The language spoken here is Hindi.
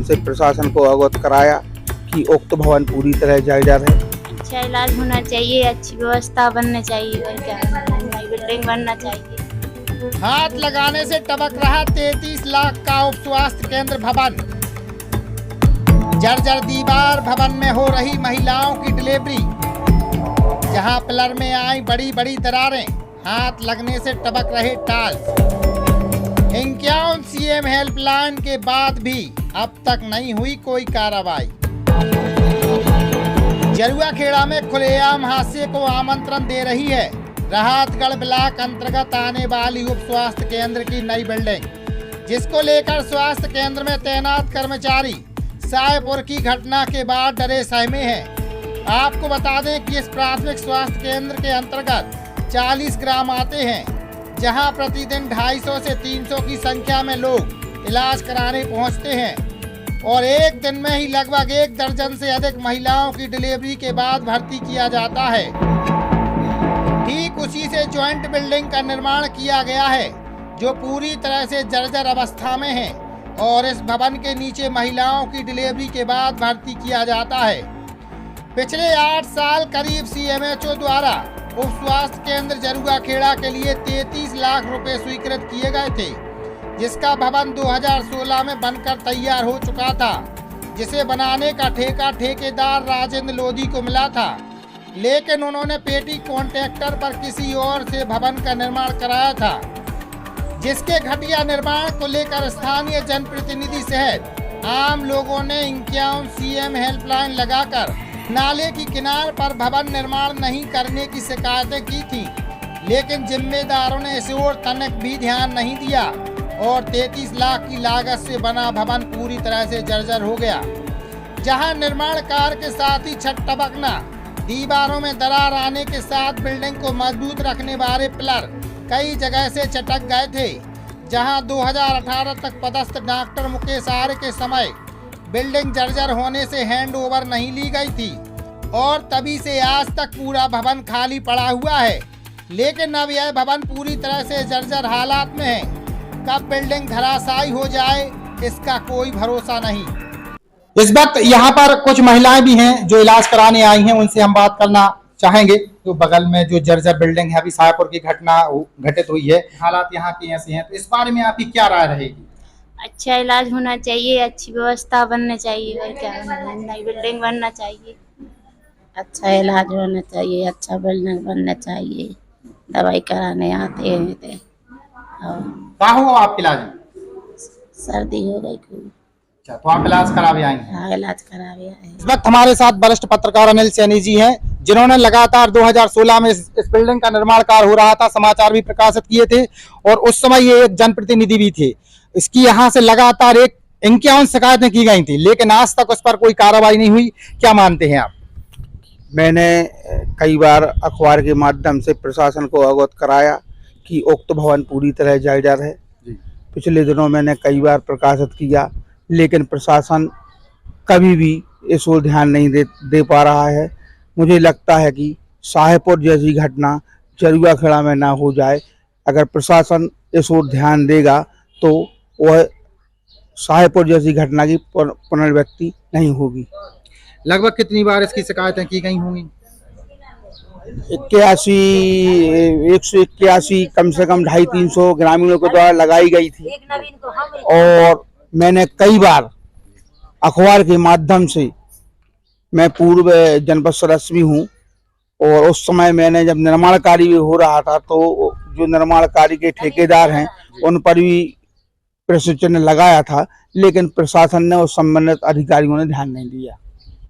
माध्यम से प्रशासन को अवगत कराया कि उक्त भवन पूरी तरह जर्जर है। अच्छा इलाज होना चाहिए, अच्छी व्यवस्था बनना चाहिए और क्या नई बिल्डिंग बनना चाहिए। हाथ लगाने से टपक रहा 33 लाख का उप स्वास्थ्य केंद्र भवन। जर्जर दीवार भवन में हो रही महिलाओं की डिलीवरी, जहां पिलर में आई बड़ी बड़ी दरारें, हाथ लगने से टपक रहे टाइल्स। इक्यावन सीएम हेल्पलाइन के बाद भी अब तक नहीं हुई कोई कार्रवाई। जरुआखेड़ा में खुलेआम हादसे को आमंत्रण दे रही है राहतगढ़ ब्लॉक अंतर्गत आने वाली उप स्वास्थ्य केंद्र की नई बिल्डिंग, जिसको लेकर स्वास्थ्य केंद्र में तैनात कर्मचारी सायपुर की घटना के बाद डरे सहमे हैं। आपको बता दें कि इस प्राथमिक स्वास्थ्य केंद्र के अंतर्गत 40 ग्राम आते हैं, जहां प्रतिदिन 250 से 300 की संख्या में लोग इलाज कराने पहुंचते हैं और एक दिन में ही लगभग 1 दर्जन से अधिक महिलाओं की डिलीवरी के बाद भर्ती किया जाता है। ठीक उसी से ज्वाइंट बिल्डिंग का निर्माण किया गया है, जो पूरी तरह से जर्जर अवस्था में है और इस भवन के नीचे महिलाओं की डिलीवरी के बाद भर्ती किया जाता है। पिछले 8 साल करीब सीएमएचओ द्वारा उप स्वास्थ्य केंद्र जरुआखेड़ा के लिए 33 लाख रुपए स्वीकृत किए गए थे, जिसका भवन 2016 में बनकर तैयार हो चुका था, जिसे बनाने का ठेका ठेकेदार राजेंद्र लोधी को मिला था, लेकिन उन्होंने पेटी कॉन्ट्रैक्टर पर किसी और से भवन का निर्माण कराया था, जिसके घटिया निर्माण को लेकर स्थानीय जनप्रतिनिधि सहित आम लोगों ने 51 सीएम हेल्पलाइन लगाकर नाले की किनार पर भवन निर्माण नहीं करने की शिकायतें की थी, लेकिन जिम्मेदारों ने इस ओर तनिक भी ध्यान नहीं दिया और 33 लाख की लागत से बना भवन पूरी तरह से जर्जर हो गया। जहां निर्माण कार्य के साथ ही छत टपकना, दीवारों में दरार आने के साथ बिल्डिंग को मजबूत रखने वाले पिलर कई जगह से चटक गए थे। जहां 2018 तक पदस्थ डॉक्टर मुकेश आर्य के समय बिल्डिंग जर्जर होने से हैंड ओवर नहीं ली गई थी और तभी से आज तक पूरा भवन खाली पड़ा हुआ है, लेकिन अब यह भवन पूरी तरह से जर्जर हालात में है। कब बिल्डिंग धराशायी हो जाए इसका कोई भरोसा नहीं। इस वक्त यहाँ पर कुछ महिलाएं भी हैं जो इलाज कराने आई हैं, उनसे हम बात करना चाहेंगे। तो बगल में जो जर्जर बिल्डिंग है, अभी शाहपुर की घटना घटित हुई है, हालात यहाँ के ऐसे हैं, तो इस बारे में आपकी क्या राय रहेगी? अच्छा इलाज होना चाहिए, अच्छी व्यवस्था बनना चाहिए और क्या नई बिल्डिंग बनना चाहिए। अच्छा इलाज होना चाहिए, अच्छा बिल्डिंग बनना चाहिए, दवाई कराने आते हैं थे। कहाँ हुआ आपका इलाज? सर्दी हो गई खूब। अच्छा, तो आप इलाज करावे आए हैं? हाँ इलाज करावे आए। इस वक्त हमारे साथ वरिष्ठ पत्रकार अनिल सैनी जी हैं, जिन्होंने लगातार 2016 में इस बिल्डिंग का निर्माण कार्य हो रहा था, समाचार भी प्रकाशित किए थे और उस समय ये एक जनप्रतिनिधि भी थे। इसकी यहाँ से लगातार 51 शिकायतें की गई थी, लेकिन आज तक उस पर कोई कार्रवाई नहीं हुई। क्या मानते हैं आप? मैंने कई बार अखबार के माध्यम से प्रशासन को अवगत कराया कि उक्त भवन पूरी तरह जर्जर है। पिछले दिनों मैंने कई बार प्रकाशित किया, लेकिन प्रशासन कभी भी इस ओर ध्यान नहीं दे पा रहा है। मुझे लगता है कि शाहपुर जैसी घटना जरुआखेड़ा में ना हो जाए। अगर प्रशासन इस ओर ध्यान देगा तो वह शाहपुर जैसी घटना की पुनरावृत्ति नहीं होगी। लगभग कितनी बार इसकी शिकायतें की गई होंगी? 181 कम से कम 250-300 ग्रामीणों के द्वारा लगाई गई थी और मैंने कई बार अखबार के माध्यम से, मैं पूर्व जनपद सदस्य भी हूँ और उस समय मैंने जब निर्माण कार्य भी हो रहा था तो जो निर्माण कार्य के ठेकेदार हैं उन पर भी प्रश्न चिन्ह लगाया था, लेकिन प्रशासन ने और संबंधित अधिकारियों ने ध्यान नहीं दिया।